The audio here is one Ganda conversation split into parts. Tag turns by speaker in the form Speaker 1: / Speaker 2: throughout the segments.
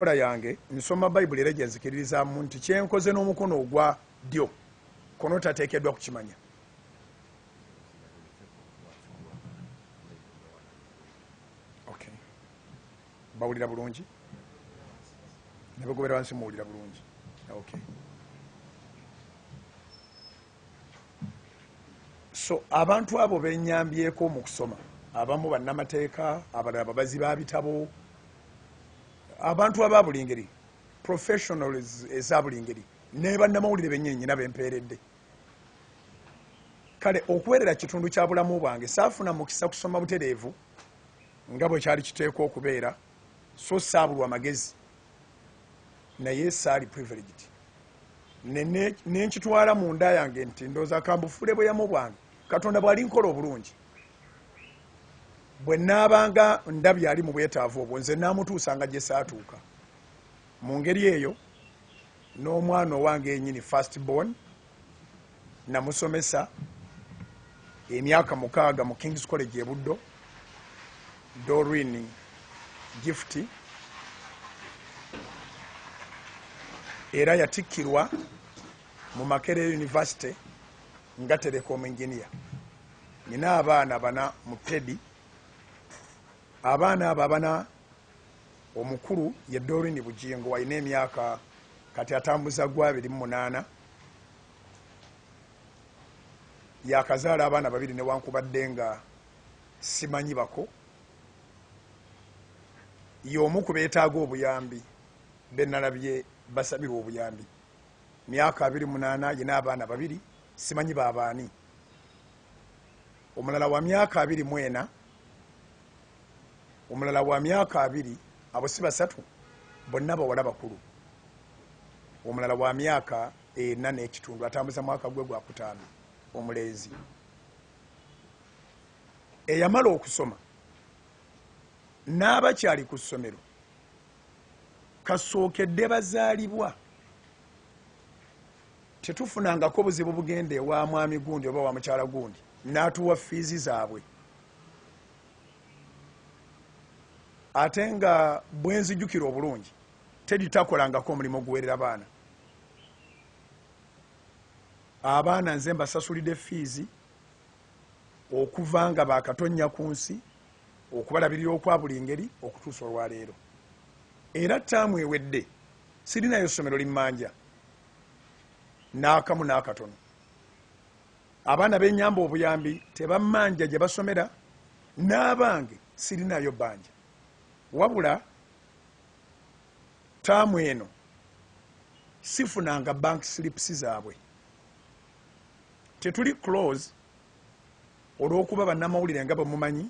Speaker 1: Ola yange nsoma Bible era gyenzikiririza mu nti kyenkoze n'omukono ogwa ddyo kono tateekeddwa kukimanya. Okay. Bawulira bulungi? Ne bagobera wansi muwulira bulungi. Okay. So abantu abo bennyambyeko mu kusoma, abamu bannamateeka, abalala babazi ba bitabo, abantu aba buli ngeri, professionals eza buli ngeri, ne bannamawulire bennyini bempeeredde. Kale okuwerera kitundu kya bulamu bwange saafuna mukisa kusoma butereevu nga bwe kyali kiteekwa okubeera, so saabulwa amagezi naye saali privileged. Nenkitwala mu nda yange nti ndowooza kambufuule bweyamo bwange Katonda bw'ali nkola obulungi. Bwe naabanga ndabye ali mu bwetaavu obwo nze naamutuusanga gye saatuuka. Mu ngeri eyo n'omwana owange yennyini first born namusomesa emyaka 6 mu King's College e Buddo, Doreen Gift, era yatikkirwa mu Makerere University nga telecom engineer. Nina abaana bana mu Teddy. Abaana abo abana omukulu ye Doreen Bujjingo alina emyaka kati atambuza gwa 28. Yakazaala abaana 2 newankubadde nga simanyi bako. Y'omu ku beetaaga obuyambi bennalabye basabirwa obuyambi. Myaka 28 yina abaana 2 simanyi baabaani. Omulala wa myaka 24, omulala wa myaka 2, abo si 3 bonna bawala bakulu. Omulala wa myaka 4 n'ekitundu atambuza mwaka gwe gwa 5 omulenzi. Eyamala okusoma n'abakyali ku ssomero kasookedde bazaalibwa tetufunangako buzibu bugende ewa mwami gundi oba wa mukyala gundi n'atuwa fiizi zaabwe. Ate nga bwe nzijjukira obulungi Teddy takolangako omulimu guwerera baana. Abaana nze mbasasulidde fiizi okuva nga baakatonnya ku nsi okubalabirira okwa buli ngeri okutuusa olwaleero. Era ttaamu ewedde sirinayo ssomero limmanja n'akamu n'akatono. Abaana bennyamba obuyambi tebammanja gye basomera, n'abange sirinayo bbanja. Wabula ttaamu eno sifunanga bank slips zaabwe. Tetuli close olw'okuba bannamawulire nga bwe mumanyi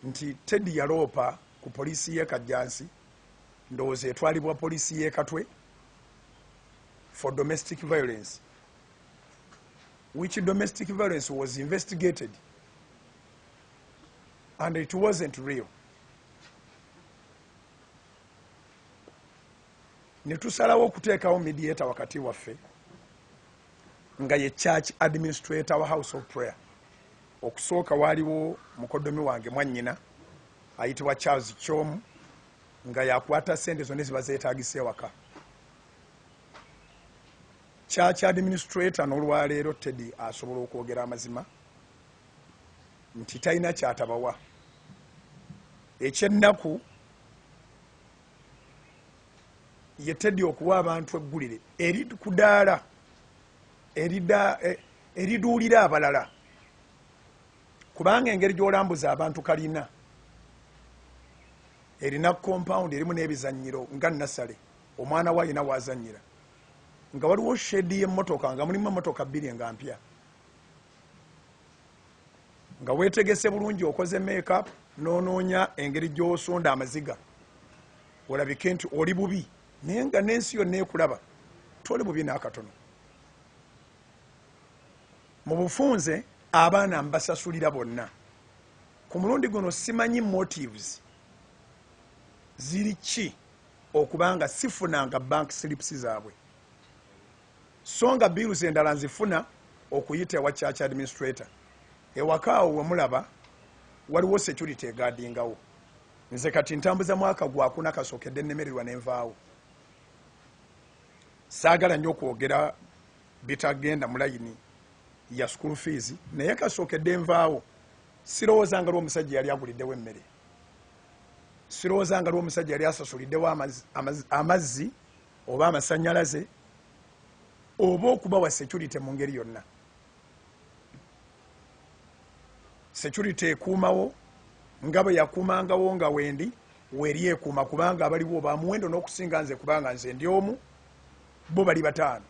Speaker 1: nti Teddy yaloopa ku poliisi y'e Kajjansi, ndowooza etwalibwa poliisi y'e Katwe for domestic violence, which domestic violence was investigated and it wasn't real. Ne tusalawo okuteekawo mediator wakati waffe nga ye church administrator wa house of prayer. Okusooka waaliwo mukoddomi wange mwannyina ayitibwa Charles Chomu nga yakwata ssente zonna ziba zeetaagisa ewaka. Church administrator n'olwaleero Teddy asobola okwogera amazima nti talina kyatabawa. Ekyennaku ye Teddy okuwa abantu eggulire eri ku ddaala eriduulira abalala, kubanga engeri gy'olambuza abantu kalina erina compound erimu n'ebizannyiro nga nasale omwana we alina wazannyira, nga waliwo shedi y'emmotoka nga mulimu emmotoka 2 nga mpya, nga weetegese bulungi okoze make-up n'onoonya engeri gy'osonda amaziga olabike nti oli bubi, naye nga n'ensi yonna ekulaba toli bubi n'akatono. Mu bufunze abaana mbasasulira bonna. Ku mulundi guno simanyi motives ziri ki okubanga sifunanga bank slips zaabwe, so nga bills endala nzifuna okuyita ewa church administrator. Ewaka awo we mulaba waliwo security egaadingawo. nze kati ntambuza mwaka gwakuna kasookedde nnemererwa nenvaawo. Saagala nnyo okwogera bitagenda mu layini ya school fees, naye kasookedde nvaawo. Sirowooza nga lw'omusajja yali aguliddewo emmere, sirowooza nga lw'omusajja yali asasuliddewo amazzi oba amasannyalaze oba okubawa security mu ngeri yonna. Security ekuumawo nga bwe yakuumangawo nga wendi weeri ekuuma, kubanga abaliwo ba muwendo n'okusinga nze, kubanga nze ndi omu, bo bali 5.